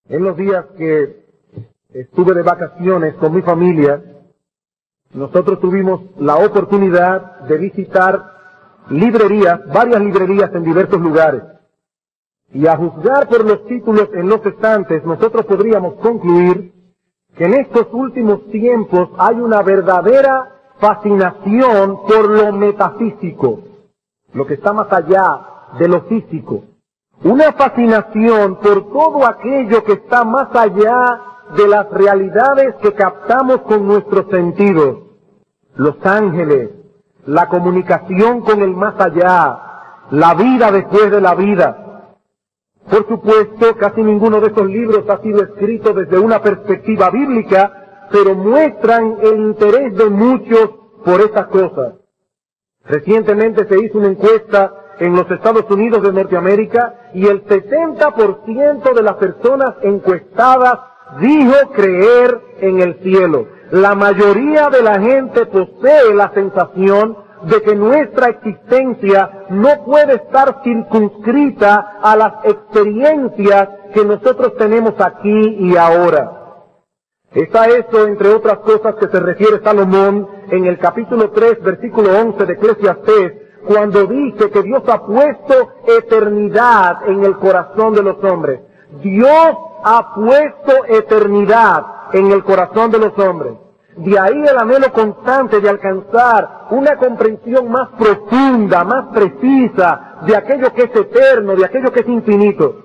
En los días que estuve de vacaciones con mi familia, nosotros tuvimos la oportunidad de visitar librerías, varias librerías en diversos lugares. Y a juzgar por los títulos en los estantes, nosotros podríamos concluir que en estos últimos tiempos hay una verdadera fascinación por lo metafísico, lo que está más allá de lo físico. Una fascinación por todo aquello que está más allá de las realidades que captamos con nuestros sentidos. Los ángeles, la comunicación con el más allá, la vida después de la vida. Por supuesto, casi ninguno de esos libros ha sido escrito desde una perspectiva bíblica, pero muestran el interés de muchos por esas cosas. Recientemente se hizo una encuesta en los Estados Unidos de Norteamérica y el 70% de las personas encuestadas dijo creer en el cielo. La mayoría de la gente posee la sensación de que nuestra existencia no puede estar circunscrita a las experiencias que nosotros tenemos aquí y ahora. Es a eso, entre otras cosas, que se refiere Salomón en el capítulo 3, versículo 11 de Eclesiastés, cuando dice que Dios ha puesto eternidad en el corazón de los hombres. Dios ha puesto eternidad en el corazón de los hombres. De ahí el anhelo constante de alcanzar una comprensión más profunda, más precisa de aquello que es eterno, de aquello que es infinito.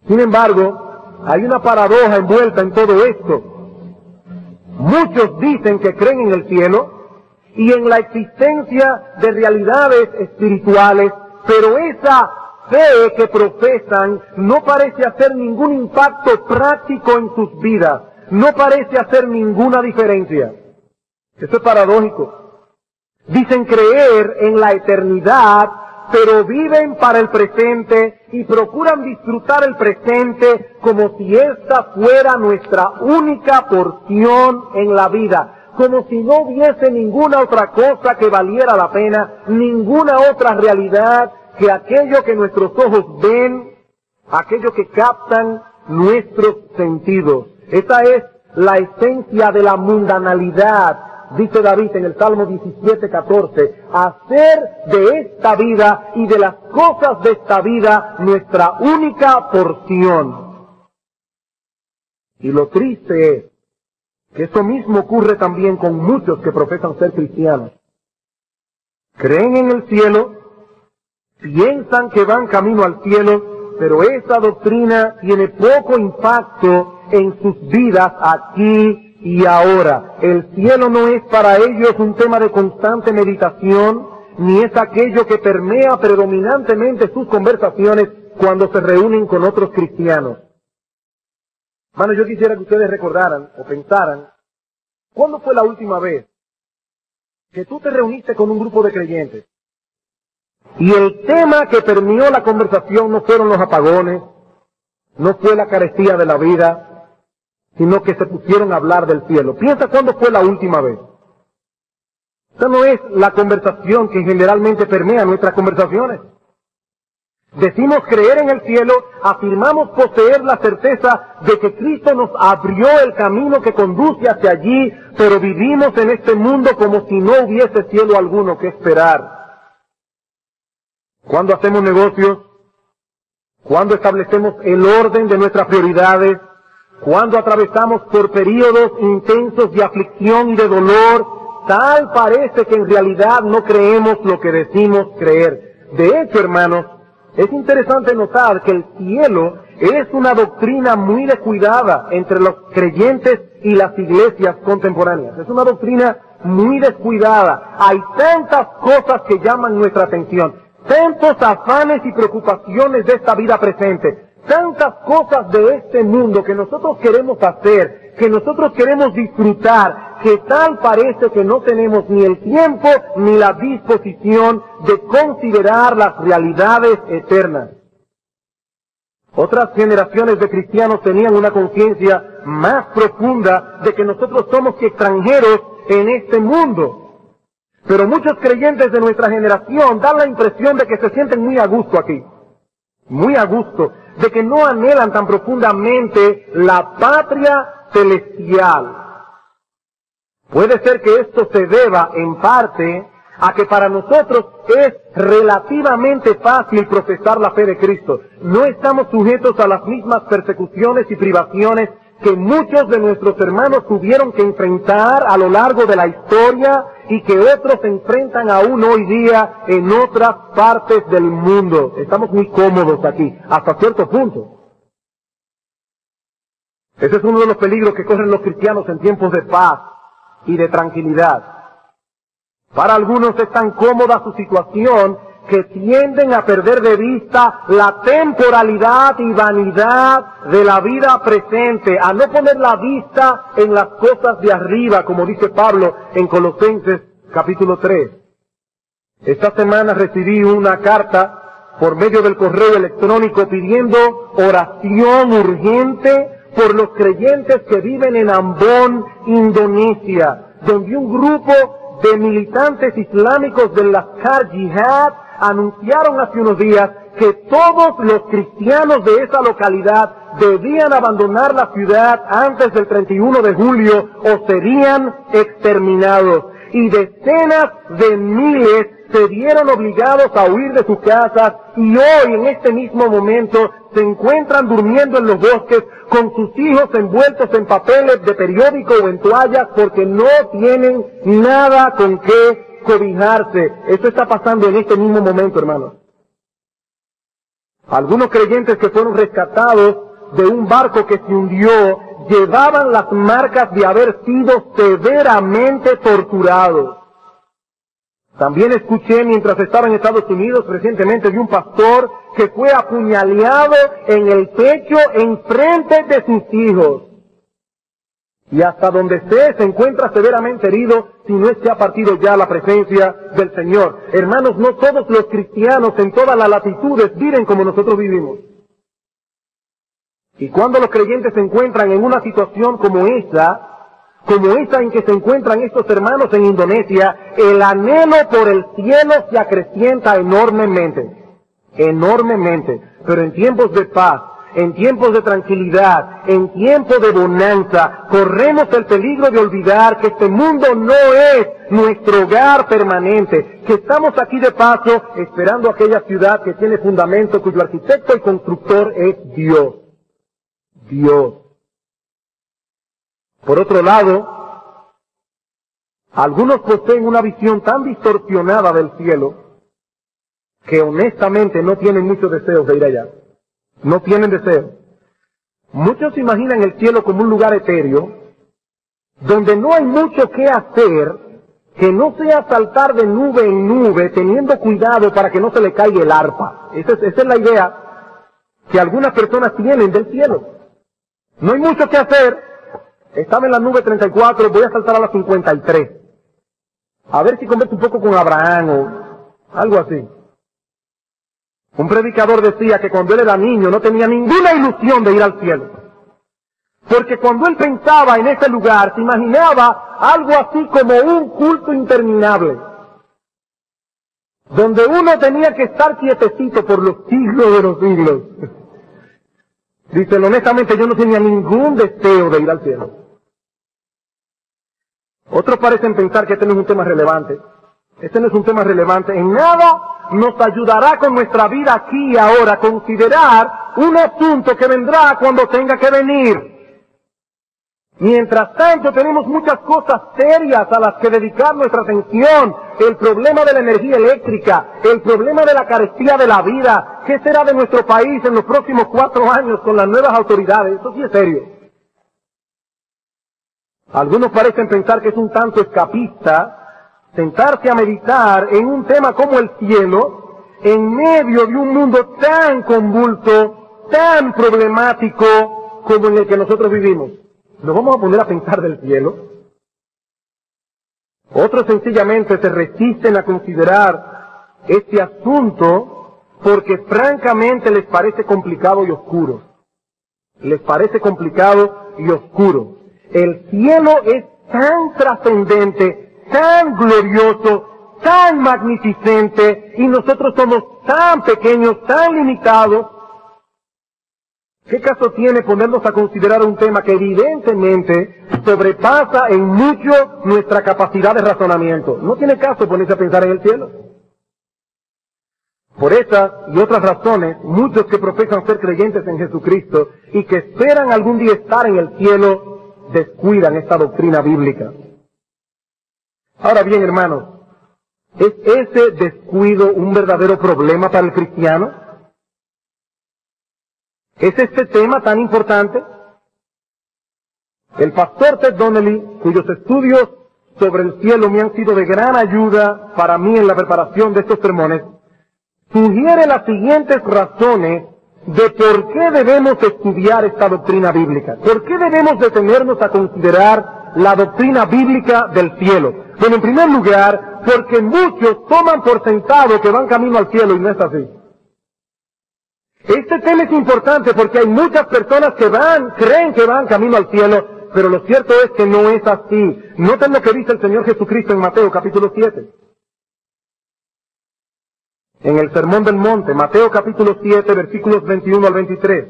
Sin embargo, hay una paradoja envuelta en todo esto. Muchos dicen que creen en el cielo y en la existencia de realidades espirituales, pero esa fe que profesan no parece hacer ningún impacto práctico en sus vidas. No parece hacer ninguna diferencia. Eso es paradójico. Dicen creer en la eternidad, pero viven para el presente y procuran disfrutar el presente como si esta fuera nuestra única porción en la vida, como si no hubiese ninguna otra cosa que valiera la pena, ninguna otra realidad que aquello que nuestros ojos ven, aquello que captan nuestros sentidos. Esa es la esencia de la mundanalidad, dice David en el Salmo 17:14, hacer de esta vida y de las cosas de esta vida nuestra única porción. Y lo triste es que eso mismo ocurre también con muchos que profesan ser cristianos. Creen en el cielo, piensan que van camino al cielo, pero esa doctrina tiene poco impacto en sus vidas aquí y ahora. El cielo no es para ellos un tema de constante meditación, ni es aquello que permea predominantemente sus conversaciones cuando se reúnen con otros cristianos. Bueno, yo quisiera que ustedes recordaran o pensaran, ¿cuándo fue la última vez que tú te reuniste con un grupo de creyentes? Y el tema que permeó la conversación no fueron los apagones, no fue la carestía de la vida, sino que se pusieron a hablar del cielo. Piensa cuándo fue la última vez. Esa no es la conversación que generalmente permea nuestras conversaciones. Decimos creer en el cielo, afirmamos poseer la certeza de que Cristo nos abrió el camino que conduce hacia allí, pero vivimos en este mundo como si no hubiese cielo alguno que esperar. Cuando hacemos negocios, cuando establecemos el orden de nuestras prioridades, cuando atravesamos por periodos intensos de aflicción y de dolor, tal parece que en realidad no creemos lo que decimos creer. De hecho, hermanos, es interesante notar que el cielo es una doctrina muy descuidada entre los creyentes y las iglesias contemporáneas. Es una doctrina muy descuidada. Hay tantas cosas que llaman nuestra atención. Tantos afanes y preocupaciones de esta vida presente, tantas cosas de este mundo que nosotros queremos hacer, que nosotros queremos disfrutar, que tal parece que no tenemos ni el tiempo ni la disposición de considerar las realidades eternas. Otras generaciones de cristianos tenían una conciencia más profunda de que nosotros somos extranjeros en este mundo. Pero muchos creyentes de nuestra generación dan la impresión de que se sienten muy a gusto aquí. muy a gusto, de que no anhelan tan profundamente la patria celestial. Puede ser que esto se deba, en parte, a que para nosotros es relativamente fácil profesar la fe de Cristo. No estamos sujetos a las mismas persecuciones y privaciones que muchos de nuestros hermanos tuvieron que enfrentar a lo largo de la historia y que otros enfrentan aún hoy día en otras partes del mundo. Estamos muy cómodos aquí, hasta cierto punto. Ese es uno de los peligros que corren los cristianos en tiempos de paz y de tranquilidad. Para algunos es tan cómoda su situación que tienden a perder de vista la temporalidad y vanidad de la vida presente, a no poner la vista en las cosas de arriba, como dice Pablo en Colosenses capítulo 3. Esta semana recibí una carta por medio del correo electrónico pidiendo oración urgente por los creyentes que viven en Ambon, Indonesia, donde un grupo de militantes islámicos del Lashkar Jihad anunciaron hace unos días que todos los cristianos de esa localidad debían abandonar la ciudad antes del 31 de julio o serían exterminados. Y decenas de miles se vieron obligados a huir de sus casas y hoy, en este mismo momento, se encuentran durmiendo en los bosques con sus hijos envueltos en papeles de periódico o en toallas porque no tienen nada con qué cobijarse. Eso está pasando en este mismo momento, hermanos. Algunos creyentes que fueron rescatados de un barco que se hundió llevaban las marcas de haber sido severamente torturados. También escuché mientras estaba en Estados Unidos recientemente de un pastor que fue apuñaleado en el pecho en frente de sus hijos. Y hasta donde se encuentra severamente herido, si no es que ha partido ya la presencia del Señor. Hermanos, no todos los cristianos en todas las latitudes viven como nosotros vivimos. Y cuando los creyentes se encuentran en una situación como esa en que se encuentran estos hermanos en Indonesia, el anhelo por el cielo se acrecienta enormemente. Enormemente. Pero en tiempos de paz, en tiempos de tranquilidad, en tiempos de bonanza, corremos el peligro de olvidar que este mundo no es nuestro hogar permanente, que estamos aquí de paso esperando aquella ciudad que tiene fundamento, cuyo arquitecto y constructor es Dios. Dios. Por otro lado, algunos poseen una visión tan distorsionada del cielo que honestamente no tienen muchos deseos de ir allá. No tienen deseo. Muchos imaginan el cielo como un lugar etéreo, donde no hay mucho que hacer, que no sea saltar de nube en nube, teniendo cuidado para que no se le caiga el arpa. Esa es la idea que algunas personas tienen del cielo. No hay mucho que hacer. Estaba en la nube 34, voy a saltar a la 53. A ver si converso un poco con Abraham o algo así. Un predicador decía que cuando él era niño no tenía ninguna ilusión de ir al cielo. Porque cuando él pensaba en ese lugar, se imaginaba algo así como un culto interminable. Donde uno tenía que estar quietecito por los siglos de los siglos. Dice, honestamente yo no tenía ningún deseo de ir al cielo. Otros parecen pensar que este no es un tema relevante. Este no es un tema relevante. En nada nos ayudará con nuestra vida aquí y ahora a considerar un asunto que vendrá cuando tenga que venir. Mientras tanto tenemos muchas cosas serias a las que dedicar nuestra atención. El problema de la energía eléctrica, el problema de la carestía de la vida. ¿Qué será de nuestro país en los próximos 4 años con las nuevas autoridades? Eso sí es serio. Algunos parecen pensar que es un tanto escapista sentarse a meditar en un tema como el cielo en medio de un mundo tan convulso, tan problemático como en el que nosotros vivimos. ¿Nos vamos a poner a pensar del cielo? Otros sencillamente se resisten a considerar este asunto porque francamente les parece complicado y oscuro. Les parece complicado y oscuro. El cielo es tan trascendente, tan glorioso, tan magnificente, y nosotros somos tan pequeños, tan limitados, ¿Qué caso tiene ponernos a considerar un tema que evidentemente sobrepasa en mucho nuestra capacidad de razonamiento? No tiene caso ponerse a pensar en el cielo. Por esas y otras razones, muchos que profesan ser creyentes en Jesucristo y que esperan algún día estar en el cielo, descuidan esta doctrina bíblica. Ahora bien, hermanos, ¿es ese descuido un verdadero problema para el cristiano? ¿Es este tema tan importante? El pastor Ted Donnelly, cuyos estudios sobre el cielo me han sido de gran ayuda para mí en la preparación de estos sermones, sugiere las siguientes razones de por qué debemos estudiar esta doctrina bíblica. ¿Por qué debemos detenernos a considerar la doctrina bíblica del cielo? Bueno, en primer lugar, porque muchos toman por sentado que van camino al cielo y no es así. Este tema es importante porque hay muchas personas que creen que van camino al cielo, pero lo cierto es que no es así. Noten lo que dice el Señor Jesucristo en Mateo capítulo 7. En el Sermón del Monte, Mateo capítulo 7, versículos 21 al 23.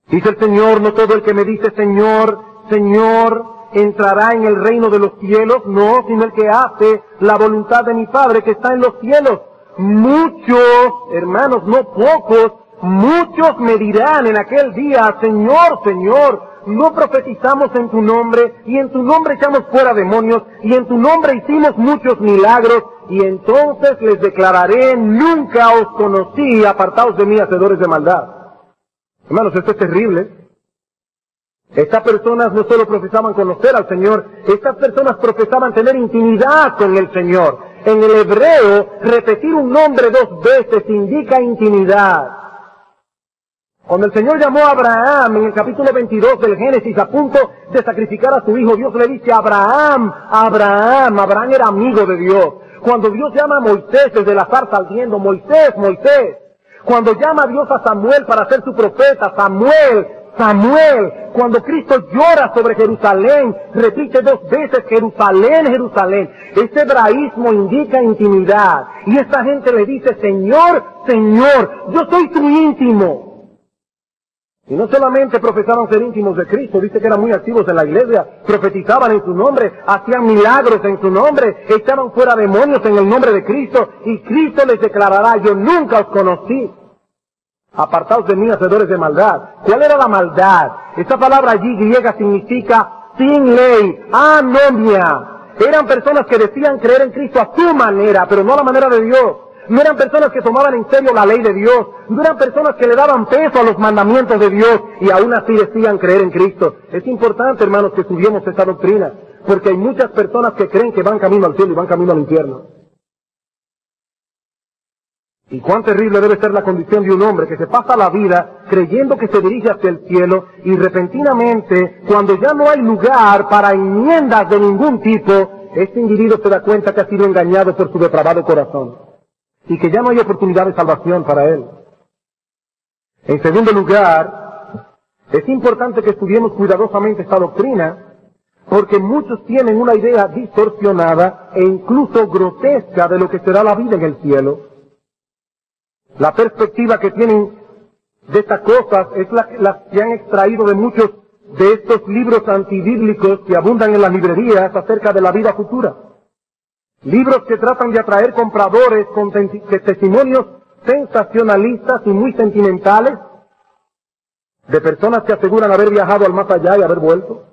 Dice el Señor, no todo el que me dice Señor, Señor, entrará en el reino de los cielos, no, sino el que hace la voluntad de mi Padre que está en los cielos. Muchos, hermanos, no pocos, muchos me dirán en aquel día, Señor, Señor, no profetizamos en tu nombre, y en tu nombre echamos fuera demonios, y en tu nombre hicimos muchos milagros, y entonces les declararé, nunca os conocí, apartaos de mí, hacedores de maldad. Hermanos, esto es terrible. Estas personas no solo profesaban conocer al Señor, estas personas profesaban tener intimidad con el Señor. En el hebreo, repetir un nombre 2 veces indica intimidad. Cuando el Señor llamó a Abraham en el capítulo 22 del Génesis a punto de sacrificar a su hijo, Dios le dice, Abraham, Abraham, Abraham era amigo de Dios. Cuando Dios llama a Moisés desde la zarza ardiendo, Moisés, Moisés. Cuando llama a Dios a Samuel para ser su profeta, Samuel, Samuel. Cuando Cristo llora sobre Jerusalén, repite 2 veces, Jerusalén, Jerusalén. Este hebraísmo indica intimidad. Y esta gente le dice, Señor, Señor, yo soy tu íntimo. Y no solamente profesaban ser íntimos de Cristo, dice que eran muy activos en la iglesia, profetizaban en su nombre, hacían milagros en su nombre, echaban fuera demonios en el nombre de Cristo, y Cristo les declarará, yo nunca os conocí. Apartaos de mí, hacedores de maldad. ¿Cuál era la maldad? Esta palabra allí griega significa sin ley, anomia. Eran personas que decían creer en Cristo a su manera, pero no a la manera de Dios. No eran personas que tomaban en serio la ley de Dios. No eran personas que le daban peso a los mandamientos de Dios y aún así decían creer en Cristo. Es importante, hermanos, que estudiemos esta doctrina, porque hay muchas personas que creen que van camino al cielo y van camino al infierno. Y cuán terrible debe ser la condición de un hombre que se pasa la vida creyendo que se dirige hacia el cielo y repentinamente, cuando ya no hay lugar para enmiendas de ningún tipo, este individuo se da cuenta que ha sido engañado por su depravado corazón y que ya no hay oportunidad de salvación para él. En segundo lugar, es importante que estudiemos cuidadosamente esta doctrina, porque muchos tienen una idea distorsionada e incluso grotesca de lo que será la vida en el cielo. La perspectiva que tienen de estas cosas es la que han extraído de muchos de estos libros antibíblicos que abundan en las librerías acerca de la vida futura. Libros que tratan de atraer compradores con testimonios sensacionalistas y muy sentimentales de personas que aseguran haber viajado al más allá y haber vuelto.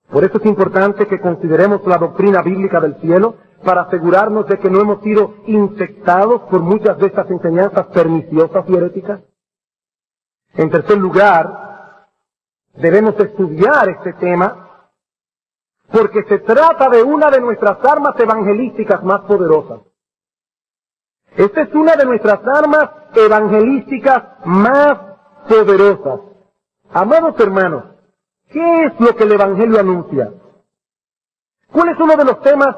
Por eso es importante que consideremos la doctrina bíblica del cielo para asegurarnos de que no hemos sido infectados por muchas de estas enseñanzas perniciosas y heréticas. En tercer lugar, debemos estudiar este tema porque se trata de una de nuestras armas evangelísticas más poderosas. Esta es una de nuestras armas evangelísticas más poderosas. Amados hermanos, ¿qué es lo que el Evangelio anuncia? ¿Cuál es uno de los temas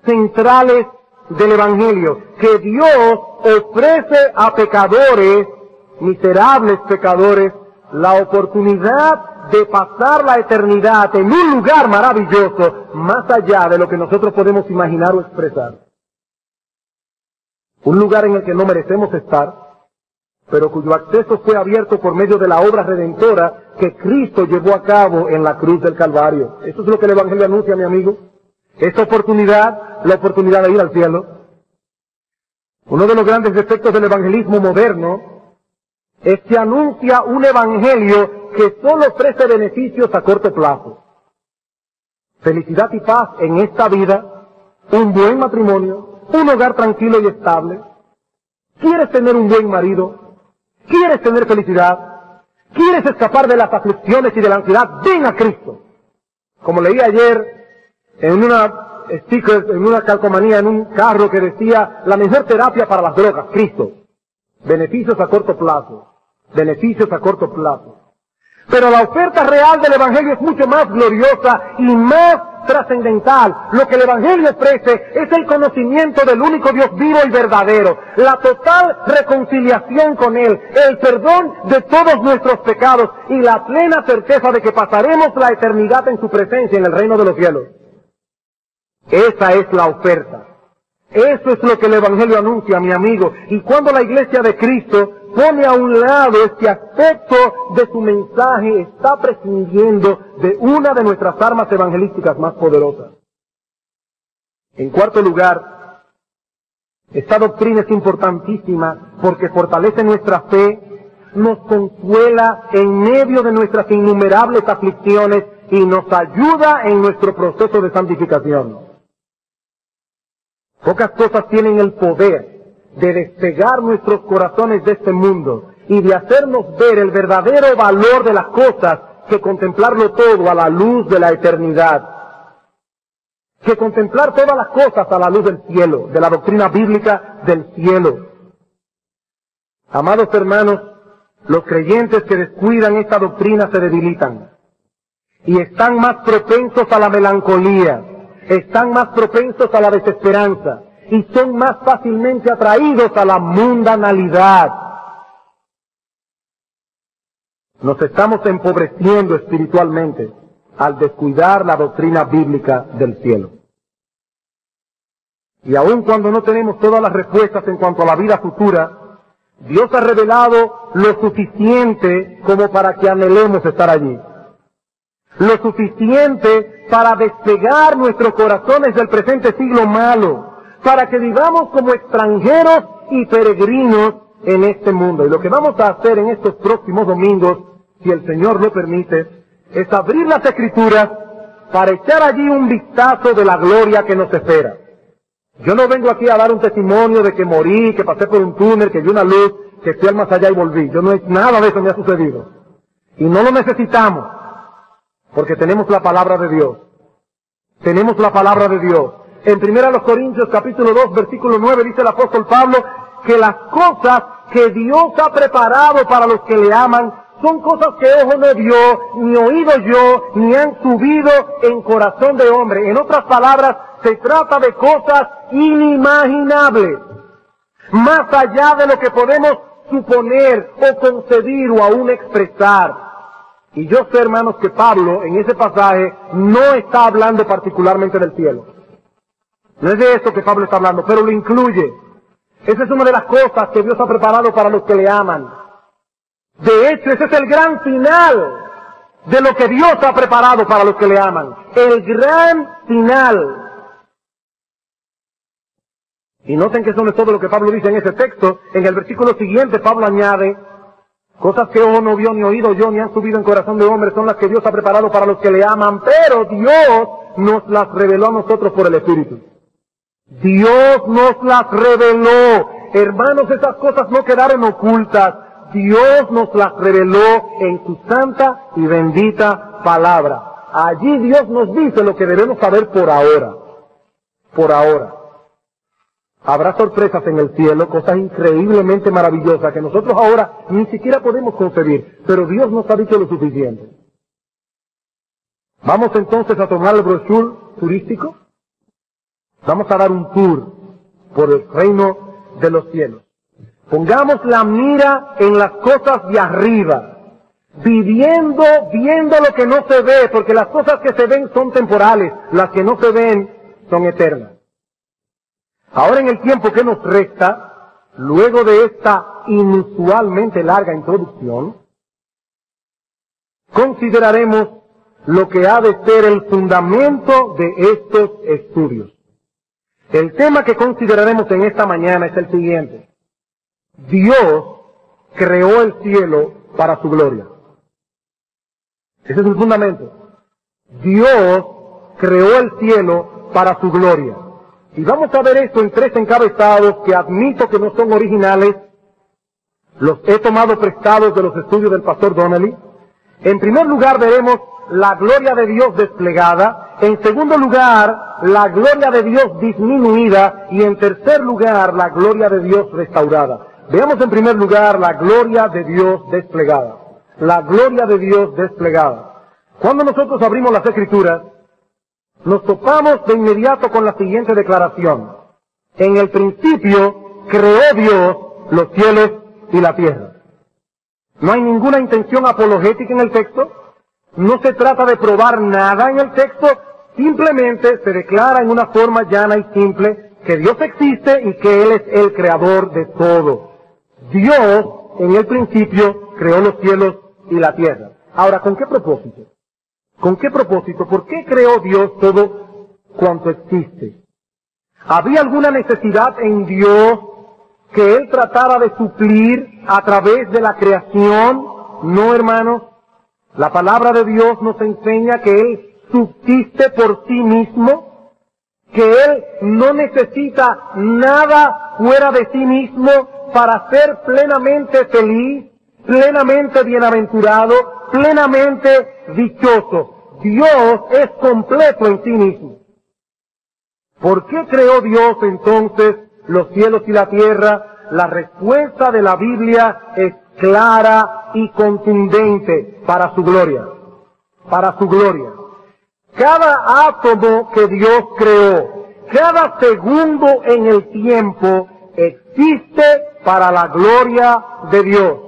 centrales del Evangelio? Que Dios ofrece a pecadores, miserables pecadores, la oportunidad de pasar la eternidad en un lugar maravilloso, más allá de lo que nosotros podemos imaginar o expresar. un lugar en el que no merecemos estar, pero cuyo acceso fue abierto por medio de la obra redentora que Cristo llevó a cabo en la cruz del Calvario. Eso es lo que el Evangelio anuncia, mi amigo. Esta oportunidad, la oportunidad de ir al cielo. Uno de los grandes defectos del evangelismo moderno es que anuncia un evangelio que solo ofrece beneficios a corto plazo. Felicidad y paz en esta vida, un buen matrimonio, un hogar tranquilo y estable. ¿Quieres tener un buen marido? ¿Quieres tener felicidad? ¿Quieres escapar de las aflicciones y de la ansiedad? Ven a Cristo. Como leí ayer en una sticker, en una calcomanía, en un carro que decía, la mejor terapia para las drogas, Cristo. Beneficios a corto plazo. Beneficios a corto plazo. Pero la oferta real del Evangelio es mucho más gloriosa y más trascendental. Lo que el Evangelio ofrece es el conocimiento del único Dios vivo y verdadero, la total reconciliación con Él, el perdón de todos nuestros pecados y la plena certeza de que pasaremos la eternidad en su presencia en el reino de los cielos. Esa es la oferta. Eso es lo que el Evangelio anuncia, mi amigo. Y cuando la Iglesia de Cristo pone a un lado este aspecto de su mensaje, está prescindiendo de una de nuestras armas evangelísticas más poderosas. En cuarto lugar, esta doctrina es importantísima porque fortalece nuestra fe, nos consuela en medio de nuestras innumerables aflicciones y nos ayuda en nuestro proceso de santificación. Pocas cosas tienen el poder de despegar nuestros corazones de este mundo y de hacernos ver el verdadero valor de las cosas que contemplarlo todo a la luz de la eternidad. Que contemplar todas las cosas a la luz del cielo, de la doctrina bíblica del cielo. Amados hermanos, los creyentes que descuidan esta doctrina se debilitan y están más propensos a la melancolía, están más propensos a la desesperanza y son más fácilmente atraídos a la mundanalidad. Nos estamos empobreciendo espiritualmente al descuidar la doctrina bíblica del cielo. Y aun cuando no tenemos todas las respuestas en cuanto a la vida futura, Dios ha revelado lo suficiente como para que anhelemos estar allí. Lo suficiente para despegar nuestros corazones del presente siglo malo, para que vivamos como extranjeros y peregrinos en este mundo. Y lo que vamos a hacer en estos próximos domingos, si el Señor lo permite, es abrir las Escrituras para echar allí un vistazo de la gloria que nos espera. Yo no vengo aquí a dar un testimonio de que morí, que pasé por un túnel, que vi una luz, que fui al más allá y volví. Nada de eso me ha sucedido. Y no lo necesitamos, porque tenemos la palabra de Dios. Tenemos la palabra de Dios. En 1 Corintios capítulo 2, versículo 9, dice el apóstol Pablo que las cosas que Dios ha preparado para los que le aman son cosas que ojo no vio, ni oído yo, ni han subido en corazón de hombre. En otras palabras, se trata de cosas inimaginables, más allá de lo que podemos suponer o concebir o aún expresar. Y yo sé, hermanos, que Pablo en ese pasaje no está hablando particularmente del cielo. No es de eso que Pablo está hablando, pero lo incluye. Esa es una de las cosas que Dios ha preparado para los que le aman. De hecho, ese es el gran final de lo que Dios ha preparado para los que le aman. El gran final. Y noten que eso no es todo lo que Pablo dice en ese texto. En el versículo siguiente Pablo añade, cosas que ojo no vio, ni oído yo, ni han subido en corazón de hombre, son las que Dios ha preparado para los que le aman, pero Dios nos las reveló a nosotros por el Espíritu. Dios nos las reveló. Hermanos, esas cosas no quedaron ocultas. Dios nos las reveló en su santa y bendita palabra. Allí Dios nos dice lo que debemos saber por ahora. Por ahora. Habrá sorpresas en el cielo, cosas increíblemente maravillosas que nosotros ahora ni siquiera podemos concebir, pero Dios nos ha dicho lo suficiente. Vamos entonces a tomar el brochure turístico. Vamos a dar un tour por el reino de los cielos. Pongamos la mira en las cosas de arriba, viendo lo que no se ve, porque las cosas que se ven son temporales, las que no se ven son eternas. Ahora en el tiempo que nos resta, luego de esta inusualmente larga introducción, consideraremos lo que ha de ser el fundamento de estos estudios. El tema que consideraremos en esta mañana es el siguiente. Dios creó el cielo para su gloria. Ese es el fundamento. Dios creó el cielo para su gloria. Y vamos a ver esto en tres encabezados que admito que no son originales. Los he tomado prestados de los estudios del pastor Donnelly. En primer lugar veremos la gloria de Dios desplegada. En segundo lugar, la gloria de Dios disminuida. Y en tercer lugar, la gloria de Dios restaurada. Veamos en primer lugar la gloria de Dios desplegada. La gloria de Dios desplegada. Cuando nosotros abrimos las Escrituras, nos topamos de inmediato con la siguiente declaración. En el principio creó Dios los cielos y la tierra. No hay ninguna intención apologética en el texto. No se trata de probar nada en el texto. Simplemente se declara en una forma llana y simple que Dios existe y que Él es el creador de todo. Dios, en el principio, creó los cielos y la tierra. Ahora, ¿con qué propósito? ¿Con qué propósito? ¿Por qué creó Dios todo cuanto existe? ¿Había alguna necesidad en Dios que Él tratara de suplir a través de la creación? No, hermanos. La palabra de Dios nos enseña que Él subsiste por sí mismo, que Él no necesita nada fuera de sí mismo para ser plenamente feliz, plenamente bienaventurado, plenamente dichoso. Dios es completo en sí mismo. ¿Por qué creó Dios entonces los cielos y la tierra? La respuesta de la Biblia es clara y contundente: para su gloria. Para su gloria. Cada átomo que Dios creó, cada segundo en el tiempo, existe para la gloria de Dios.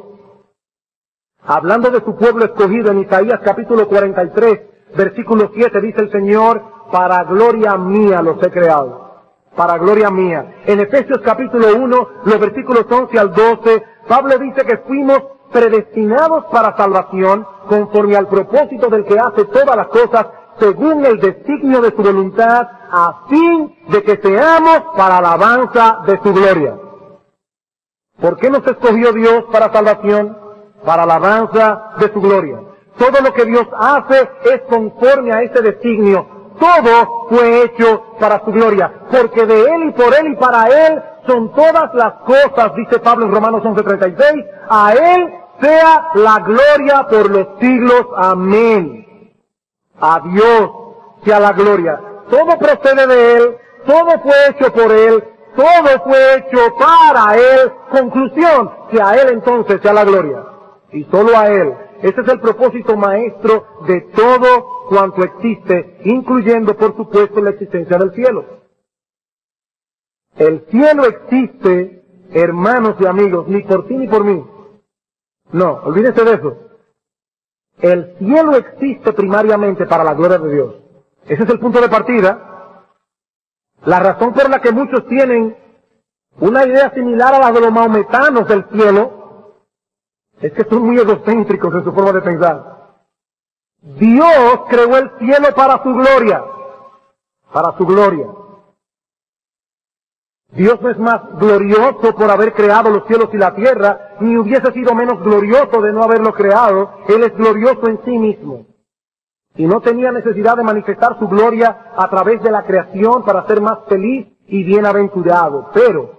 Hablando de su pueblo escogido en Isaías capítulo 43, versículo 7, dice el Señor: para gloria mía los he creado. Para gloria mía. En Efesios capítulo 1, los versículos 11 al 12, Pablo dice que fuimos predestinados para salvación conforme al propósito del que hace todas las cosas según el designio de su voluntad, a fin de que seamos para alabanza de su gloria. ¿Por qué nos escogió Dios para salvación? Para alabanza de su gloria. Todo lo que Dios hace es conforme a ese designio. Todo fue hecho para su gloria, porque de Él y por Él y para Él son todas las cosas, dice Pablo en Romanos 11:36, a Él sea la gloria por los siglos. Amén. A Dios sea la gloria. Todo procede de Él, todo fue hecho por Él, todo fue hecho para Él. Conclusión, que a Él entonces sea la gloria. Y solo a Él. Ese es el propósito maestro de todo cuanto existe, incluyendo, por supuesto, la existencia del cielo. El cielo existe, hermanos y amigos, ni por ti ni por mí. No, olvídense de eso. El cielo existe primariamente para la gloria de Dios. Ese es el punto de partida. La razón por la que muchos tienen una idea similar a la de los maometanos del cielo es que son muy egocéntricos en su forma de pensar. Dios creó el cielo para su gloria. Para su gloria. Dios no es más glorioso por haber creado los cielos y la tierra, ni hubiese sido menos glorioso de no haberlo creado. Él es glorioso en sí mismo. Y no tenía necesidad de manifestar su gloria a través de la creación para ser más feliz y bienaventurado. Pero,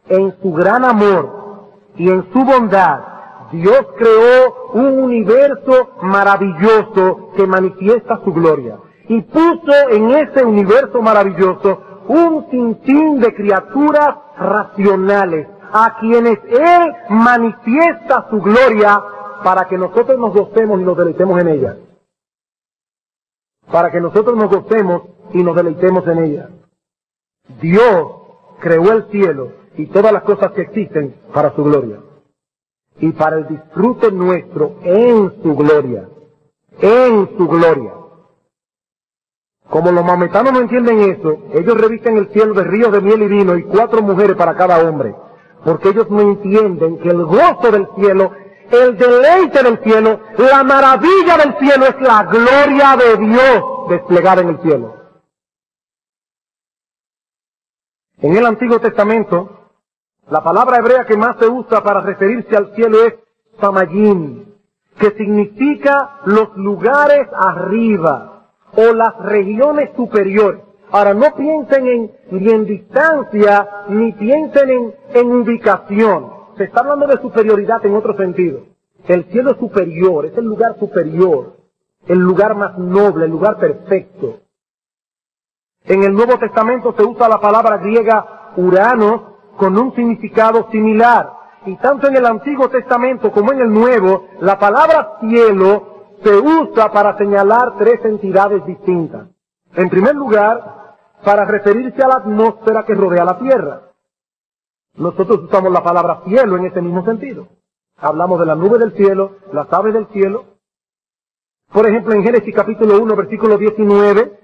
en su gran amor y en su bondad, Dios creó un universo maravilloso que manifiesta su gloria. Y puso en ese universo maravilloso un sinfín de criaturas racionales, a quienes Él manifiesta su gloria para que nosotros nos gocemos y nos deleitemos en ella. Para que nosotros nos gocemos y nos deleitemos en ella. Dios creó el cielo y todas las cosas que existen para su gloria. Y para el disfrute nuestro en su gloria. En su gloria. Como los maometanos no entienden eso, ellos revisten el cielo de ríos de miel y vino y 4 mujeres para cada hombre. porque ellos no entienden que el gozo del cielo, el deleite del cielo, la maravilla del cielo es la gloria de Dios desplegada en el cielo. En el Antiguo Testamento, la palabra hebrea que más se usa para referirse al cielo es Samayim, que significa los lugares arriba o las regiones superiores. Ahora, no piensen ni en distancia, ni piensen en ubicación. Se está hablando de superioridad en otro sentido. El cielo es superior, es el lugar superior, el lugar más noble, el lugar perfecto. En el Nuevo Testamento se usa la palabra griega uranos con un significado similar. Y tanto en el Antiguo Testamento como en el Nuevo, la palabra cielo se usa para señalar tres entidades distintas. En primer lugar, para referirse a la atmósfera que rodea la tierra. Nosotros usamos la palabra cielo en ese mismo sentido. Hablamos de la nube del cielo, las aves del cielo. Por ejemplo, en Génesis capítulo 1, versículo 19,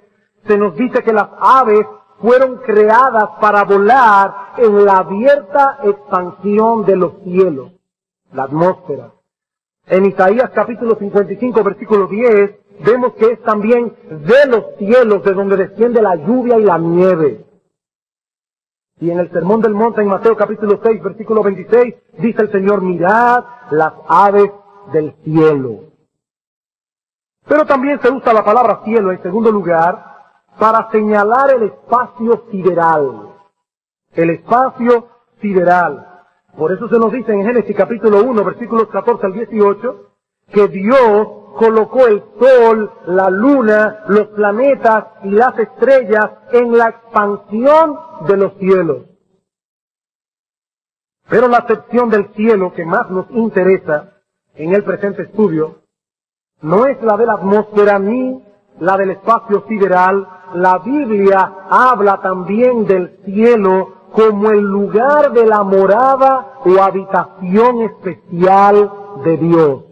se nos dice que las aves fueron creadas para volar en la abierta expansión de los cielos, la atmósfera. En Isaías capítulo 55, versículo 10, vemos que es también de los cielos de donde desciende la lluvia y la nieve. Y en el Sermón del Monte, en Mateo capítulo 6, versículo 26, dice el Señor, mirad las aves del cielo. Pero también se usa la palabra cielo, en segundo lugar, para señalar el espacio sideral. El espacio sideral. Por eso se nos dice en Génesis capítulo 1, versículos 14 al 18, que Dios colocó el sol, la luna, los planetas y las estrellas en la expansión de los cielos. Pero la sección del cielo que más nos interesa en el presente estudio no es la de la atmósfera ni la del espacio sideral. La Biblia habla también del cielo como el lugar de la morada o habitación especial de Dios.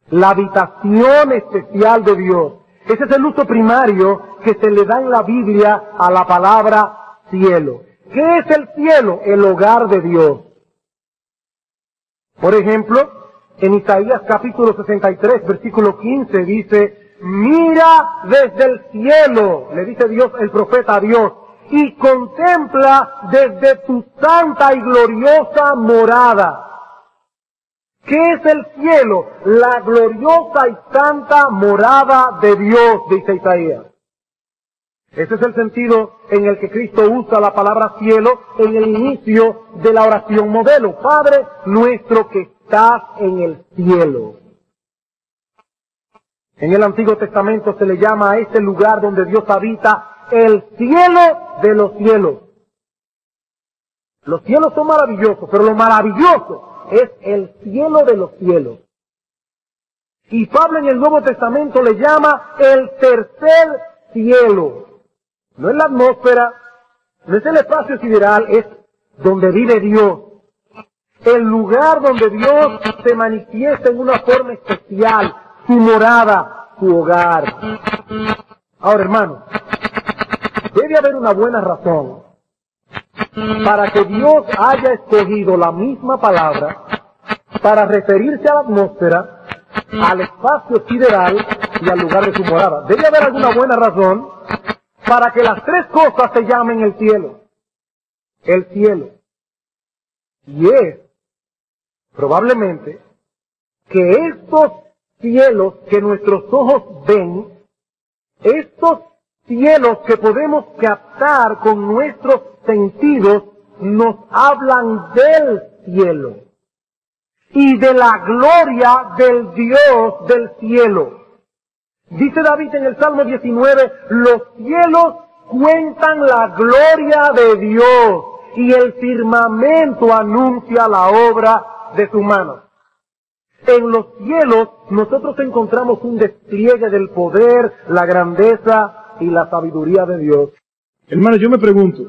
La habitación especial de Dios. Ese es el uso primario que se le da en la Biblia a la palabra cielo. ¿Qué es el cielo? El hogar de Dios. Por ejemplo, en Isaías capítulo 63, versículo 15 dice, mira desde el cielo, le dice Dios, el profeta a Dios, y contempla desde tu santa y gloriosa morada. ¿Qué es el cielo? La gloriosa y santa morada de Dios, dice Isaías. Ese es el sentido en el que Cristo usa la palabra cielo en el inicio de la oración modelo. Padre nuestro que estás en el cielo. En el Antiguo Testamento se le llama a ese lugar donde Dios habita el cielo de los cielos. Los cielos son maravillosos, pero lo maravilloso es el cielo de los cielos. Y Pablo en el Nuevo Testamento le llama el tercer cielo. No es la atmósfera, no es el espacio sideral, es donde vive Dios. El lugar donde Dios se manifiesta en una forma especial, su morada, su hogar. Ahora, hermano, debe haber una buena razón para que Dios haya escogido la misma palabra para referirse a la atmósfera, al espacio sideral y al lugar de su morada. Debe haber alguna buena razón para que las tres cosas se llamen el cielo. El cielo. Y es, probablemente, que estos cielos que nuestros ojos ven, estos cielos que podemos captar con nuestros sentidos, nos hablan del cielo y de la gloria del Dios del cielo. Dice David en el Salmo 19, los cielos cuentan la gloria de Dios y el firmamento anuncia la obra de su mano. En los cielos nosotros encontramos un despliegue del poder, la grandeza y la sabiduría de Dios. Hermano, yo me pregunto,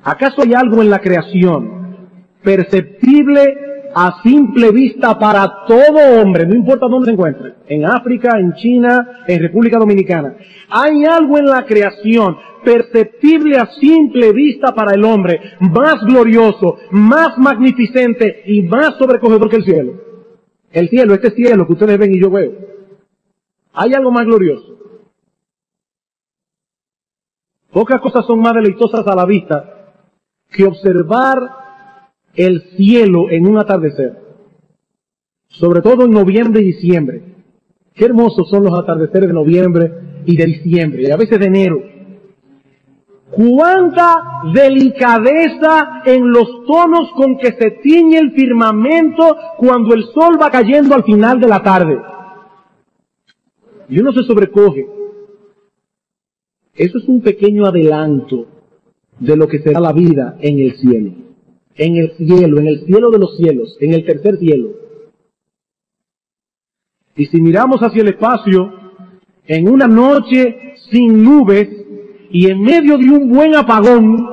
¿acaso hay algo en la creación perceptible a simple vista para todo hombre, no importa dónde se encuentre, en África, en China, en República Dominicana. Hay algo en la creación perceptible a simple vista para el hombre, más glorioso, más magnificente y más sobrecogedor que el cielo. El cielo, este cielo que ustedes ven y yo veo. Hay algo más glorioso. Pocas cosas son más deleitosas a la vista que observar el cielo en un atardecer. Sobre todo en noviembre y diciembre. Qué hermosos son los atardeceres de noviembre y de diciembre, y a veces de enero. Cuánta delicadeza en los tonos con que se tiñe el firmamento cuando el sol va cayendo al final de la tarde. Y uno se sobrecoge. Eso es un pequeño adelanto de lo que será la vida en el cielo. En el cielo de los cielos, en el tercer cielo. Y si miramos hacia el espacio, en una noche sin nubes y en medio de un buen apagón,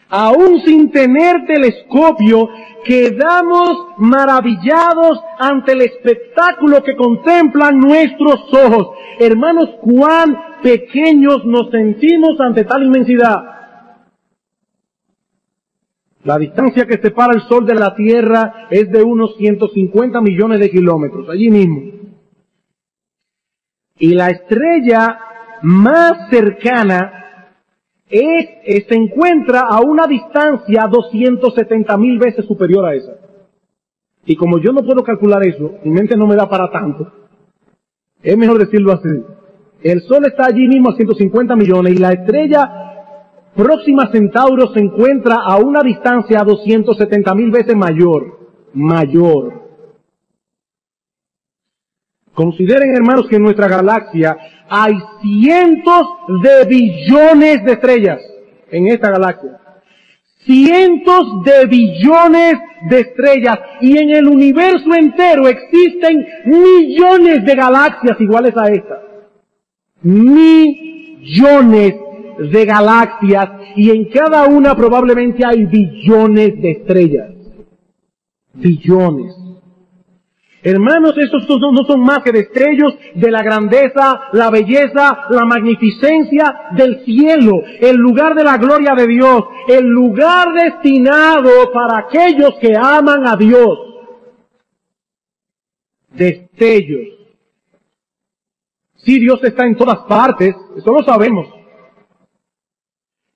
aún sin tener telescopio, quedamos maravillados ante el espectáculo que contemplan nuestros ojos. Hermanos, cuán pequeños nos sentimos ante tal inmensidad. La distancia que separa el Sol de la Tierra es de unos 150 millones de kilómetros, allí mismo. Y la estrella más cercana se encuentra a una distancia 270,000 veces superior a esa. Y como yo no puedo calcular eso, mi mente no me da para tanto, es mejor decirlo así. El Sol está allí mismo a 150 millones y la estrella Próxima Centauro se encuentra a una distancia 270,000 veces mayor. Consideren, hermanos, que en nuestra galaxia hay cientos de billones de estrellas en esta galaxia. Cientos de billones de estrellas. Y en el universo entero existen millones de galaxias iguales a esta. Millones de galaxias, y en cada una probablemente hay billones de estrellas. Billones. Hermanos, estos no son más que destellos de la grandeza, la belleza, la magnificencia del cielo, el lugar de la gloria de Dios, el lugar destinado para aquellos que aman a Dios. Destellos. Sí, Dios está en todas partes, eso lo sabemos.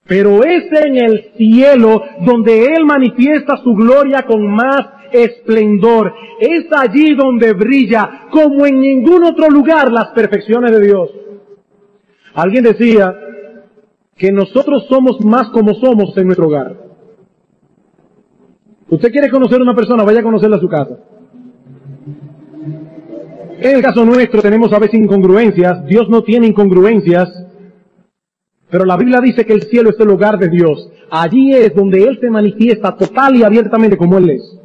Pero es en el cielo donde Él manifiesta su gloria con más esplendor. Es allí donde brilla, como en ningún otro lugar, las perfecciones de Dios. Alguien decía que nosotros somos más como somos en nuestro hogar. Usted quiere conocer a una persona, vaya a conocerla a su casa. En el caso nuestro tenemos a veces incongruencias. Dios no tiene incongruencias. Pero la Biblia dice que el cielo es el hogar de Dios. Allí es donde Él se manifiesta total y abiertamente como Él es.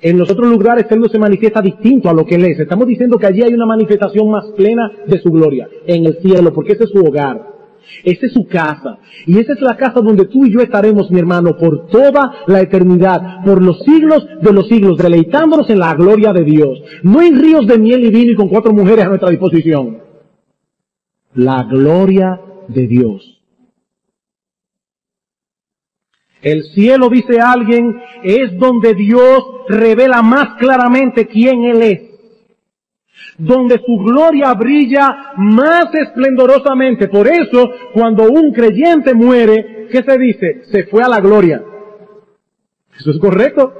En los otros lugares Él no se manifiesta distinto a lo que Él es. Estamos diciendo que allí hay una manifestación más plena de su gloria. En el cielo, porque ese es su hogar. Esa es su casa. Y esa es la casa donde tú y yo estaremos, mi hermano, por toda la eternidad, por los siglos de los siglos, deleitándonos en la gloria de Dios. No en ríos de miel y vino y con 4 mujeres a nuestra disposición. La gloria de Dios. El cielo, dice alguien, es donde Dios revela más claramente quién Él es. Donde su gloria brilla más esplendorosamente. Por eso, cuando un creyente muere, ¿qué se dice? Se fue a la gloria. ¿Eso es correcto?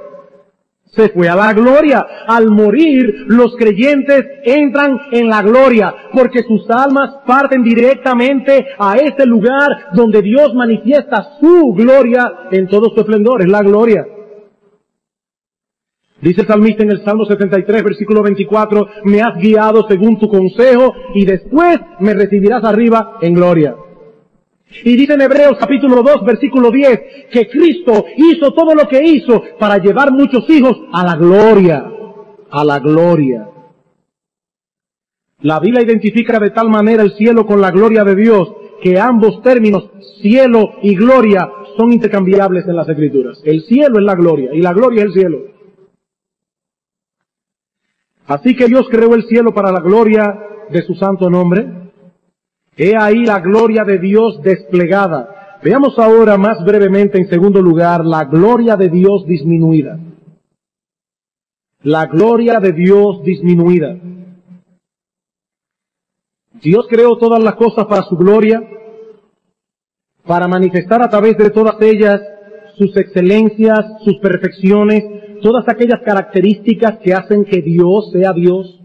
Se fue a la gloria. Al morir, los creyentes entran en la gloria, porque sus almas parten directamente a ese lugar donde Dios manifiesta su gloria en todo su esplendor. Es la gloria. Dice el salmista en el Salmo 73, versículo 24, me has guiado según tu consejo y después me recibirás arriba en gloria. Y dice en Hebreos capítulo 2, versículo 10, que Cristo hizo todo lo que hizo para llevar muchos hijos a la gloria. A la gloria. La Biblia identifica de tal manera el cielo con la gloria de Dios, que ambos términos, cielo y gloria, son intercambiables en las Escrituras. El cielo es la gloria y la gloria es el cielo. Así que Dios creó el cielo para la gloria de su santo nombre. He ahí la gloria de Dios desplegada. Veamos ahora más brevemente, en segundo lugar, la gloria de Dios disminuida. La gloria de Dios disminuida. Dios creó todas las cosas para su gloria, para manifestar a través de todas ellas sus excelencias, sus perfecciones, todas aquellas características que hacen que Dios sea Dios.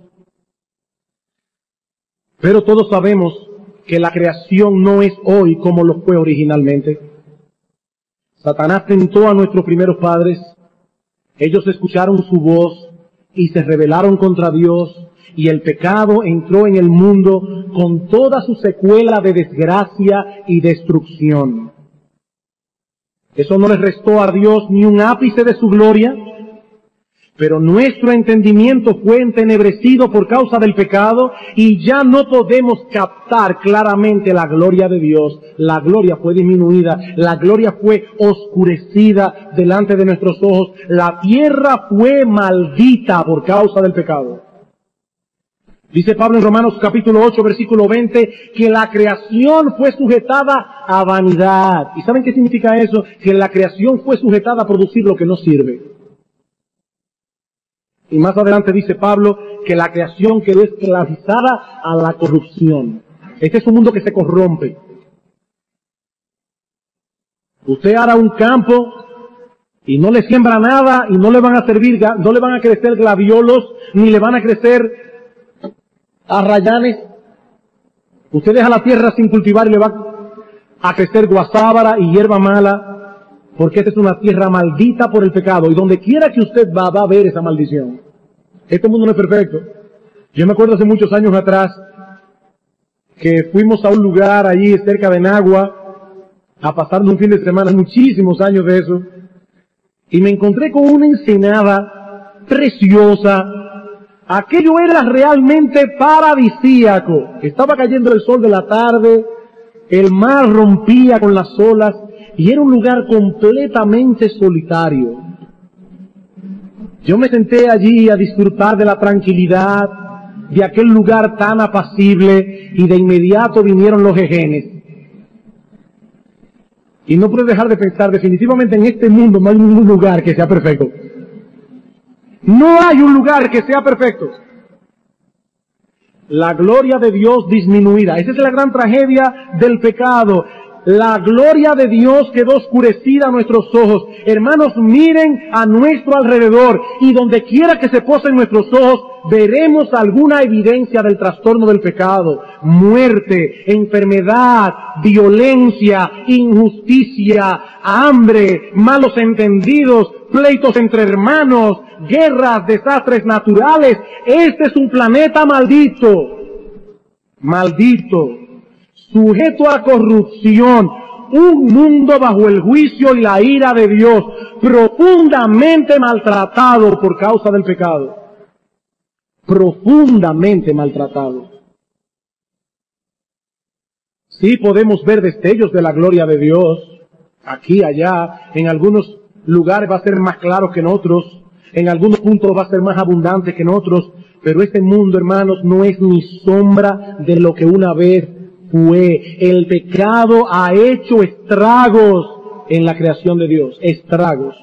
Pero todos sabemos que la creación no es hoy como lo fue originalmente. Satanás tentó a nuestros primeros padres. Ellos escucharon su voz y se rebelaron contra Dios, y el pecado entró en el mundo con toda su secuela de desgracia y destrucción. Eso no le restó a Dios ni un ápice de su gloria, pero nuestro entendimiento fue entenebrecido por causa del pecado y ya no podemos captar claramente la gloria de Dios. La gloria fue disminuida, la gloria fue oscurecida delante de nuestros ojos. La tierra fue maldita por causa del pecado. Dice Pablo en Romanos capítulo 8, versículo 20, que la creación fue sujetada a vanidad. ¿Y saben qué significa eso? Que la creación fue sujetada a producir lo que no sirve. Y más adelante dice Pablo que la creación quedó esclavizada a la corrupción. Este es un mundo que se corrompe. Usted hará un campo y no le siembra nada y no le van a servir, no le van a crecer glaviolos, ni le van a crecer arrayanes. Usted deja la tierra sin cultivar y le va a crecer guasábara y hierba mala, porque esta es una tierra maldita por el pecado, y donde quiera que usted va a ver esa maldición. Este mundo no es perfecto. Yo me acuerdo hace muchos años atrás que fuimos a un lugar allí cerca de Nagua a pasarnos un fin de semana, muchísimos años de eso, y me encontré con una ensenada preciosa. Aquello era realmente paradisíaco. Estaba cayendo el sol de la tarde, el mar rompía con las olas y era un lugar completamente solitario. Yo me senté allí a disfrutar de la tranquilidad de aquel lugar tan apacible y de inmediato vinieron los jejenes. Y no puedo dejar de pensar, definitivamente en este mundo no hay ningún lugar que sea perfecto. No hay un lugar que sea perfecto. La gloria de Dios disminuida. Esa es la gran tragedia del pecado. La gloria de Dios quedó oscurecida a nuestros ojos. Hermanos, miren a nuestro alrededor y donde quiera que se posen nuestros ojos, veremos alguna evidencia del trastorno del pecado. Muerte, enfermedad, violencia, injusticia, hambre, malos entendidos, pleitos entre hermanos, guerras, desastres naturales. Este es un planeta maldito. Maldito. Sujeto a corrupción, un mundo bajo el juicio y la ira de Dios, profundamente maltratado por causa del pecado. Profundamente maltratado. Sí podemos ver destellos de la gloria de Dios, aquí, allá, en algunos lugares va a ser más claro que en otros, en algunos puntos va a ser más abundante que en otros, pero este mundo, hermanos, no es ni sombra de lo que una vez fue. El pecado ha hecho estragos en la creación de Dios, estragos.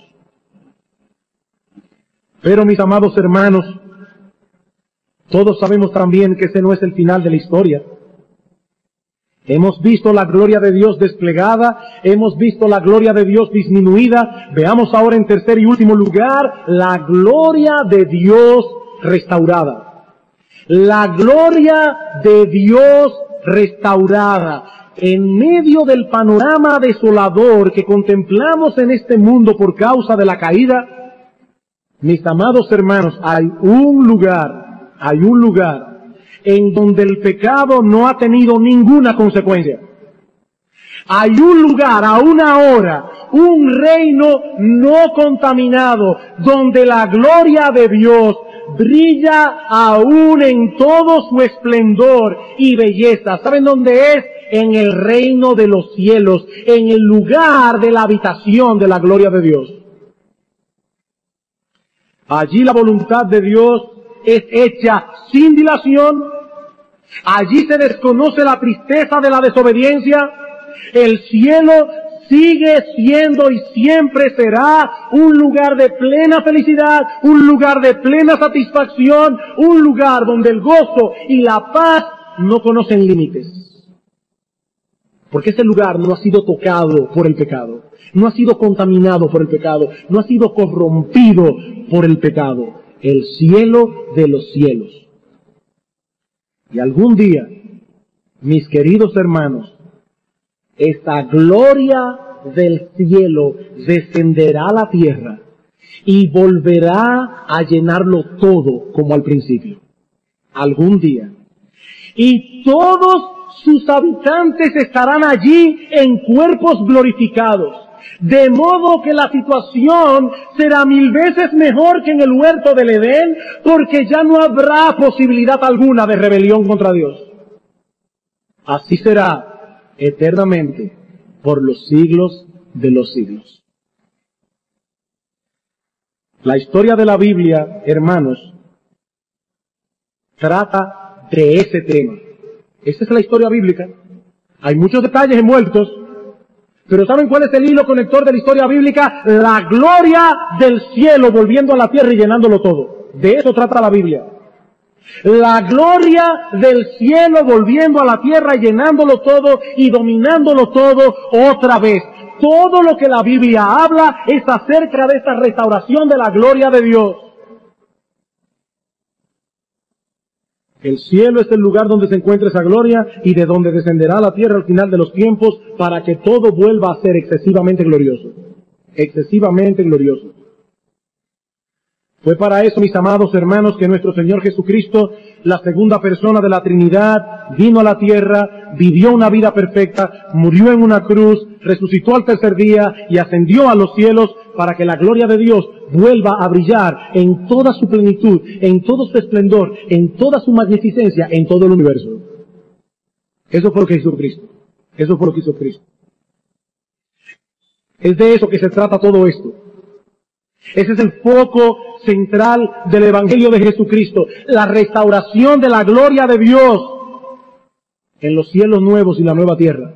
Pero mis amados hermanos, todos sabemos también que ese no es el final de la historia. Hemos visto la gloria de Dios desplegada, hemos visto la gloria de Dios disminuida. Veamos ahora en tercer y último lugar la gloria de Dios restaurada. La gloria de Dios restaurada. En medio del panorama desolador que contemplamos en este mundo por causa de la caída, mis amados hermanos, hay un lugar en donde el pecado no ha tenido ninguna consecuencia. Hay un lugar, a una hora, un reino no contaminado, donde la gloria de Dios brilla aún en todo su esplendor y belleza. ¿Saben dónde es? en el reino de los cielos, en el lugar de la habitación de la gloria de Dios. Allí la voluntad de Dios es hecha sin dilación. Allí se desconoce la tristeza de la desobediencia. El cielo sigue siendo y siempre será un lugar de plena felicidad, un lugar de plena satisfacción, un lugar donde el gozo y la paz no conocen límites. Porque ese lugar no ha sido tocado por el pecado, no ha sido contaminado por el pecado, no ha sido corrompido por el pecado. El cielo de los cielos. Y algún día, mis queridos hermanos, esta gloria del cielo descenderá a la tierra y volverá a llenarlo todo como al principio. Algún día. Y todos sus habitantes estarán allí en cuerpos glorificados. De modo que la situación será 1000 veces mejor que en el huerto del Edén, porque ya no habrá posibilidad alguna de rebelión contra Dios. Así será eternamente por los siglos de los siglos. La historia de la Biblia, hermanos, trata de ese tema. Esa es la historia bíblica. Hay muchos detalles envueltos, pero ¿saben cuál es el hilo conector de la historia bíblica? La gloria del cielo volviendo a la tierra y llenándolo todo. De eso trata la Biblia. La gloria del cielo volviendo a la tierra y llenándolo todo y dominándolo todo otra vez. Todo lo que la Biblia habla es acerca de esta restauración de la gloria de Dios. El cielo es el lugar donde se encuentra esa gloria y de donde descenderá a la tierra al final de los tiempos para que todo vuelva a ser excesivamente glorioso. Excesivamente glorioso. Fue para eso, mis amados hermanos, que nuestro Señor Jesucristo, la segunda persona de la Trinidad, vino a la tierra, vivió una vida perfecta, murió en una cruz, resucitó al tercer día y ascendió a los cielos para que la gloria de Dios vuelva a brillar en toda su plenitud, en todo su esplendor, en toda su magnificencia, en todo el universo. Eso fue lo que hizo Cristo. Eso fue lo que hizo Cristo. Es de eso que se trata todo esto. Ese es el foco central del Evangelio de Jesucristo, la restauración de la gloria de Dios en los cielos nuevos y la nueva tierra.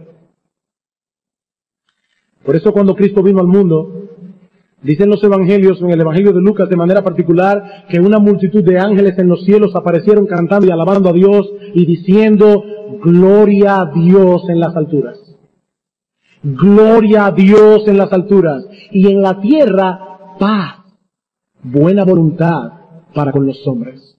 Por eso cuando Cristo vino al mundo, dicen los evangelios, en el Evangelio de Lucas de manera particular, que una multitud de ángeles en los cielos aparecieron cantando y alabando a Dios y diciendo, gloria a Dios en las alturas. Gloria a Dios en las alturas. Y en la tierra, paz, buena voluntad para con los hombres.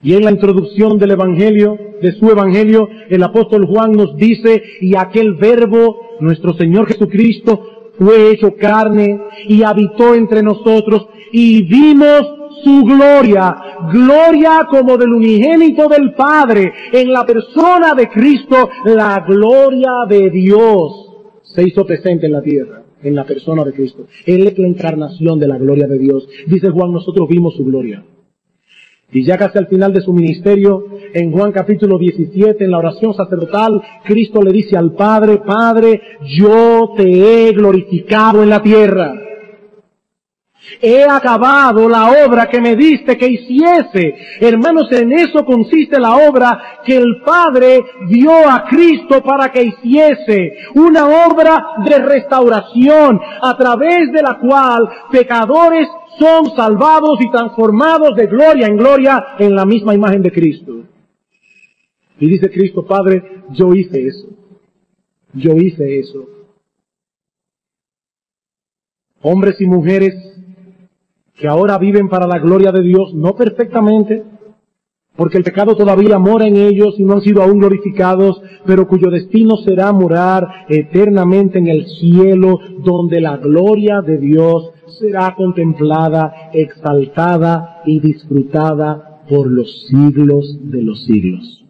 Y en la introducción del Evangelio, de su Evangelio, el apóstol Juan nos dice, y aquel verbo, nuestro Señor Jesucristo, fue hecho carne y habitó entre nosotros y vimos su gloria, gloria como del unigénito del Padre, en la persona de Cristo, la gloria de Dios se hizo presente en la tierra, en la persona de Cristo. Él es la encarnación de la gloria de Dios. Dice Juan, nosotros vimos su gloria. Y ya casi al final de su ministerio, en Juan capítulo 17, en la oración sacerdotal, Cristo le dice al Padre, Padre, yo te he glorificado en la tierra. He acabado la obra que me diste que hiciese. Hermanos, en eso consiste la obra que el Padre dio a Cristo para que hiciese. Una obra de restauración a través de la cual pecadores son salvados y transformados de gloria en gloria en la misma imagen de Cristo. Y dice Cristo, Padre, yo hice eso. Yo hice eso. Hombres y mujeres que ahora viven para la gloria de Dios, no perfectamente, porque el pecado todavía mora en ellos y no han sido aún glorificados, pero cuyo destino será morar eternamente en el cielo, donde la gloria de Dios será contemplada, exaltada y disfrutada por los siglos de los siglos.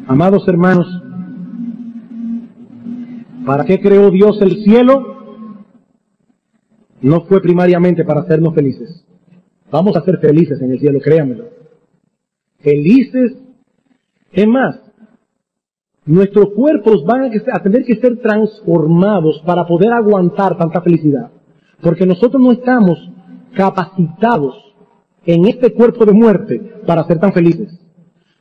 Amados hermanos, ¿para qué creó Dios el cielo? No fue primariamente para hacernos felices. Vamos a ser felices en el cielo, créanmelo. felices. Es más, nuestros cuerpos van a tener que ser transformados para poder aguantar tanta felicidad. Porque nosotros no estamos capacitados en este cuerpo de muerte para ser tan felices.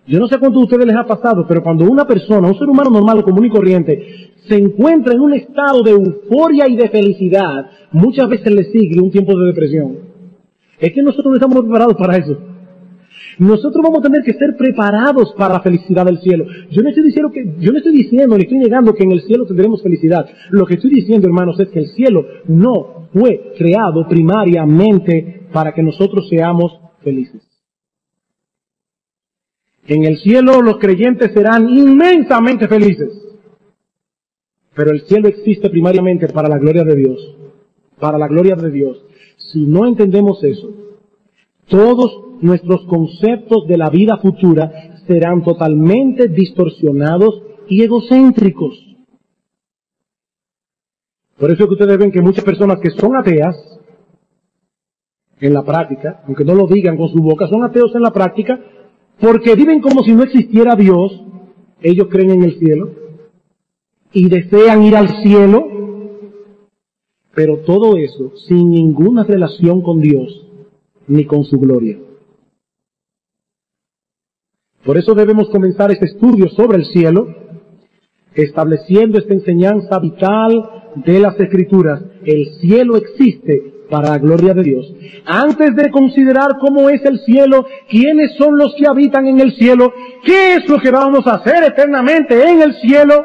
Yo no sé cuánto a ustedes les ha pasado, pero cuando una persona, un ser humano normal, común y corriente, se encuentra en un estado de euforia y de felicidad, muchas veces le sigue un tiempo de depresión. Es que nosotros no estamos preparados para eso. Nosotros vamos a tener que ser preparados para la felicidad del cielo. Yo no estoy diciendo, ni estoy negando que en el cielo tendremos felicidad. Lo que estoy diciendo, hermanos, es que el cielo no fue creado primariamente para que nosotros seamos felices. En el cielo los creyentes serán inmensamente felices. Pero el cielo existe primariamente para la gloria de Dios. Para la gloria de Dios. Si no entendemos eso, todos nuestros conceptos de la vida futura serán totalmente distorsionados y egocéntricos. Por eso es que ustedes ven que muchas personas que son ateas, en la práctica, aunque no lo digan con su boca, son ateos en la práctica, porque viven como si no existiera Dios. Ellos creen en el cielo y desean ir al cielo, pero todo eso sin ninguna relación con Dios ni con su gloria. Por eso debemos comenzar este estudio sobre el cielo, estableciendo esta enseñanza vital de las Escrituras. El cielo existe para la gloria de Dios. Antes de considerar cómo es el cielo, quiénes son los que habitan en el cielo, qué es lo que vamos a hacer eternamente en el cielo,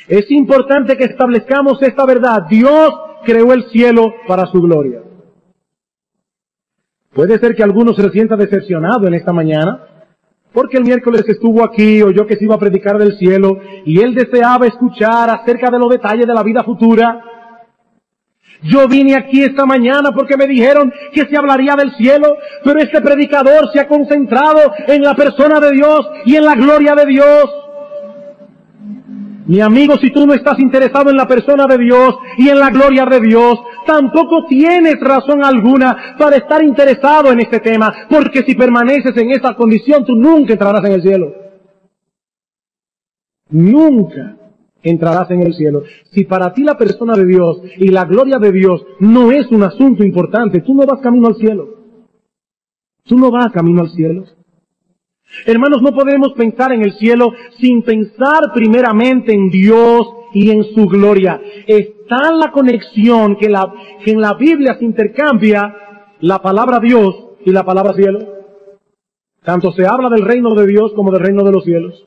es importante que establezcamos esta verdad. Dios creó el cielo para su gloria. Puede ser que algunos se sientan decepcionados en esta mañana, porque el miércoles estuvo aquí, oyó que se iba a predicar del cielo, y él deseaba escuchar acerca de los detalles de la vida futura. Yo vine aquí esta mañana porque me dijeron que se hablaría del cielo, pero este predicador se ha concentrado en la persona de Dios y en la gloria de Dios. Mi amigo, si tú no estás interesado en la persona de Dios y en la gloria de Dios, tampoco tienes razón alguna para estar interesado en este tema, porque si permaneces en esta condición, tú nunca entrarás en el cielo. Nunca entrarás en el cielo. Si para ti la persona de Dios y la gloria de Dios no es un asunto importante, tú no vas camino al cielo. Tú no vas camino al cielo. Hermanos, no podemos pensar en el cielo sin pensar primeramente en Dios y en su gloria. Está la conexión que en la Biblia se intercambia la palabra Dios y la palabra cielo. Tanto se habla del reino de Dios como del reino de los cielos.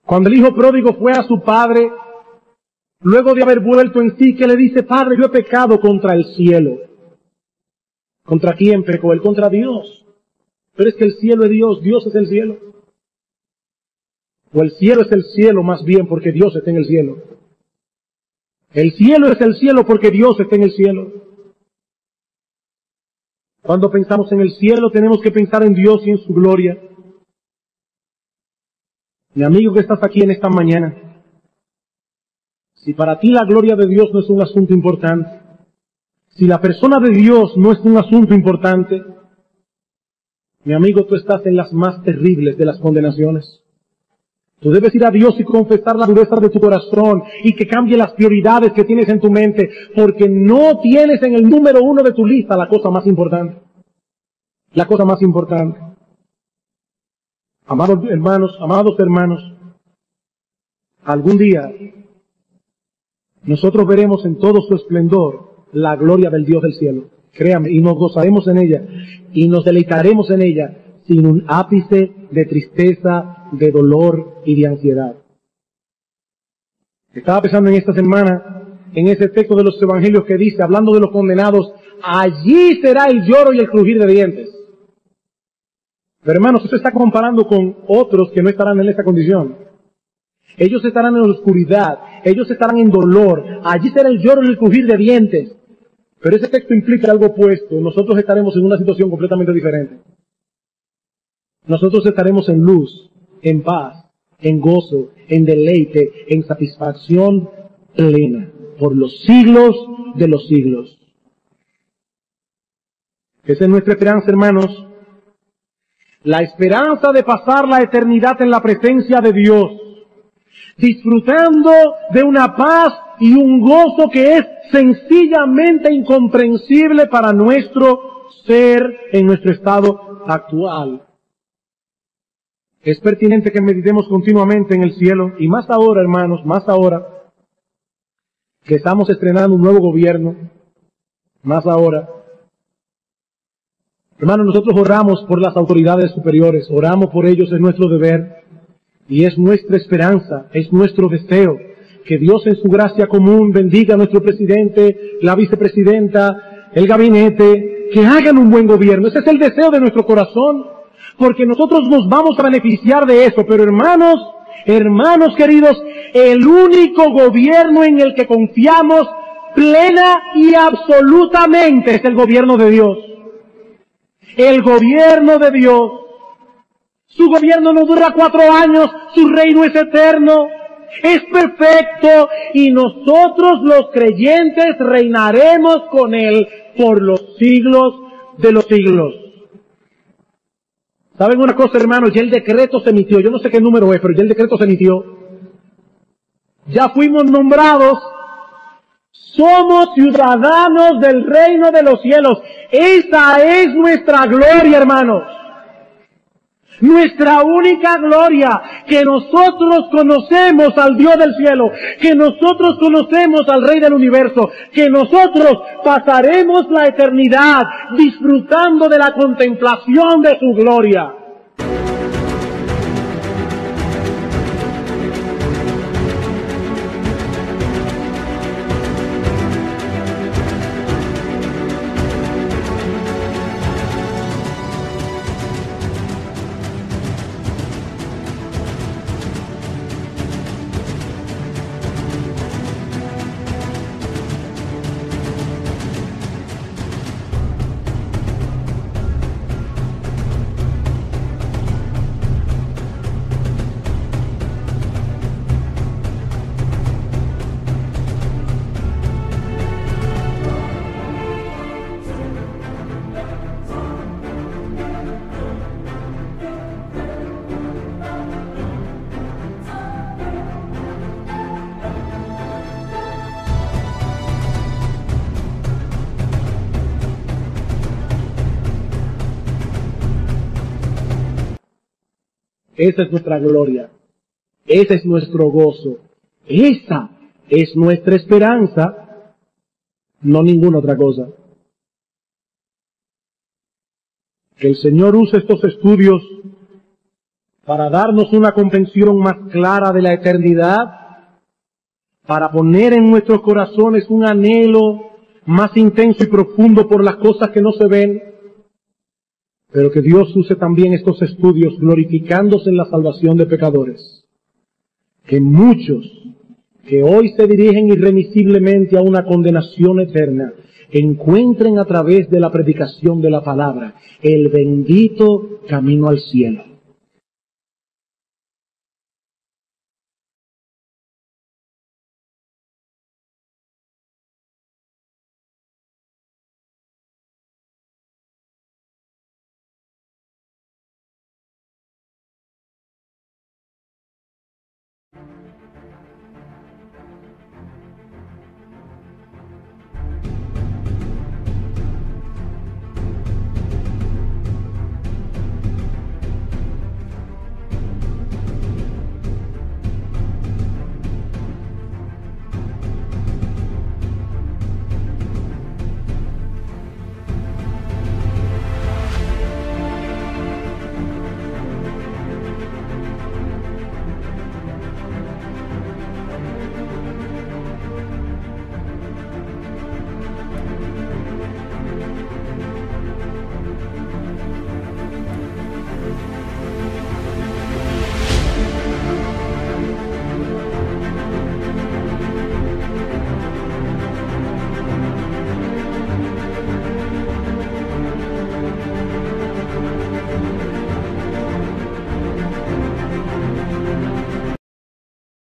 Cuando el hijo pródigo fue a su padre, luego de haber vuelto en sí, que le dice: Padre, yo he pecado contra el cielo. ¿Contra quién pecó él? Contra Dios. Pero es que el cielo es Dios, Dios es el cielo. O el cielo es el cielo más bien porque Dios está en el cielo. El cielo es el cielo porque Dios está en el cielo. Cuando pensamos en el cielo tenemos que pensar en Dios y en su gloria. Mi amigo que estás aquí en esta mañana, si para ti la gloria de Dios no es un asunto importante, si la persona de Dios no es un asunto importante, mi amigo, tú estás en las más terribles de las condenaciones. Tú debes ir a Dios y confesar la dureza de tu corazón y que cambie las prioridades que tienes en tu mente, porque no tienes en el número 1 de tu lista la cosa más importante. La cosa más importante. Amados hermanos, algún día nosotros veremos en todo su esplendor la gloria del Dios del cielo. Créame, y nos gozaremos en ella, y nos deleitaremos en ella, sin un ápice de tristeza, de dolor y de ansiedad. Estaba pensando en esta semana, en ese texto de los evangelios que dice, hablando de los condenados, allí será el lloro y el crujir de dientes. Pero hermanos, usted está comparando con otros que no estarán en esa condición. Ellos estarán en la oscuridad, ellos estarán en dolor, allí será el lloro y el crujir de dientes. Pero ese texto implica algo opuesto. Nosotros estaremos en una situación completamente diferente. Nosotros estaremos en luz, en paz, en gozo, en deleite, en satisfacción plena, por los siglos de los siglos. Esa es nuestra esperanza, hermanos. la esperanza de pasar la eternidad en la presencia de Dios, disfrutando de una paz y un gozo que es sencillamente incomprensible para nuestro ser en nuestro estado actual. Es pertinente que meditemos continuamente en el cielo, y más ahora, hermanos, más ahora que estamos estrenando un nuevo gobierno, más ahora. Hermanos, nosotros oramos por las autoridades superiores, oramos por ellos, es nuestro deber, y es nuestra esperanza, es nuestro deseo, que Dios en su gracia común bendiga a nuestro presidente, la vicepresidenta, el gabinete, que hagan un buen gobierno. Ese es el deseo de nuestro corazón, porque nosotros nos vamos a beneficiar de eso. Pero hermanos queridos, el único gobierno en el que confiamos plena y absolutamente es el gobierno de Dios. El gobierno de Dios. Su gobierno no dura 4 años, su reino es eterno, es perfecto, y nosotros los creyentes reinaremos con Él por los siglos de los siglos. ¿Saben una cosa, hermanos? Ya el decreto se emitió, yo no sé qué número es, pero ya el decreto se emitió. Ya fuimos nombrados, somos ciudadanos del reino de los cielos. Esa es nuestra gloria, hermanos. Nuestra única gloria, que nosotros conocemos al Dios del cielo, que nosotros conocemos al Rey del universo, que nosotros pasaremos la eternidad disfrutando de la contemplación de su gloria. Esa es nuestra gloria, ese es nuestro gozo, esa es nuestra esperanza, no ninguna otra cosa. Que el Señor use estos estudios para darnos una comprensión más clara de la eternidad, para poner en nuestros corazones un anhelo más intenso y profundo por las cosas que no se ven, pero que Dios use también estos estudios glorificándose en la salvación de pecadores. Que muchos que hoy se dirigen irremisiblemente a una condenación eterna encuentren a través de la predicación de la palabra el bendito camino al cielo.